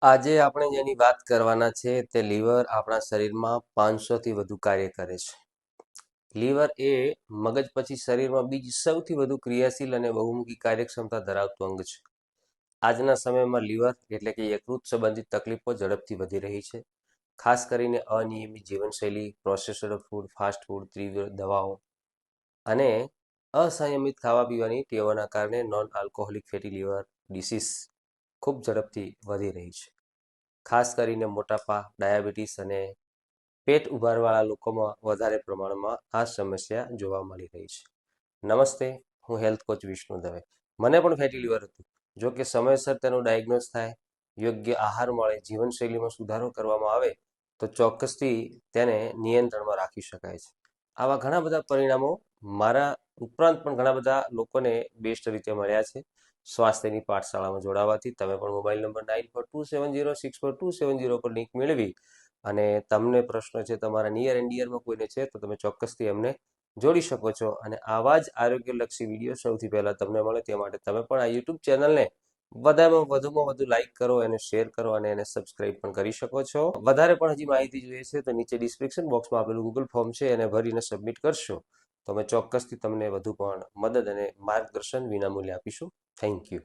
આજે આપણે જેની વાત કરવાના છે તે લીવર આપણા શરીરમાં 500થી વધુ કાર્ય કરે છે. લીવર એ મગજ પછી શરીરમાં બીજી સૌથી વધુ ક્રિયાશીલ અને બહુમુખી કાર્યક્ષમતા ધરાવતું અંગ છે. આજના સમયમાં લીવર એટલે કે યકૃત સંબંધિત તકલીફો ઝડપથી વધી રહી છે. ખાસ કરીને અનિયમિત જીવનશૈલી, પ્રોસેસ્ડ ફૂડ, ફાસ્ટ ફૂડ, તીવ્ર દવાઓ અને અસંયમિત ખાવા પીવાની ટેવોના કારણે non alcoholic fatty liver disease ખૂબ ઝડપથી વધી રહી છે. ખાસ કરીને મોટાપા, ડાયાબિટીસ અને પેટ ઉભારવાળા લોકોમાં વધારે પ્રમાણમાં આ સમસ્યા જોવા મળી રહી છે. નમસ્તે, હું હેલ્થ કોચ વિષ્ણુ દવે. મને પણ ફેટી લીવર હતું. જો કે સમયસર તેનું ડાયગ્નોસ થાય, યોગ્ય આહાર મળે, જીવનશૈલીમાં સુધારો કરવામાં આવે તો ચોક્કસથી તેને નિયંત્રણમાં રાખી શકાય છે. આવા ઘણા બધા પરિણામો મારા ઉપરાંત પણ ઘણા બધા લોકોને બેસ્ટ રીતે મળ્યા છે. સ્વાસ્થ્યની પાઠશાળામાં જોડાવાથી તમે પણ મોબાઈલ નંબર 9427064270 પર લિંક મેળવી અને તમને પ્રશ્ન છે તમારા નિયર એન્ડ ડિયરમાં કોઈને છે તો તમે ચોક્કસથી એમને જોડી શકો છો. અને આવા જ આરોગ્યલક્ષી વિડીયો સૌથી પહેલાં તમને મળે તે માટે તમે પણ આ યુટ્યુબ ચેનલને વધુમાં વધુ લાઈક કરો, એને શેર કરો અને એને સબસ્ક્રાઇબ પણ કરી શકો છો. વધારે પણ હજી માહિતી જોઈએ છે તો નીચે ડિસ્ક્રિપ્શન બોક્સમાં આપેલું ગૂગલ ફોર્મ છે એને ભરીને સબમિટ કરશો તો અમે ચોક્કસથી તમને વધુ પણ મદદ અને માર્ગદર્શન વિનામૂલ્યે આપીશું. Thank you.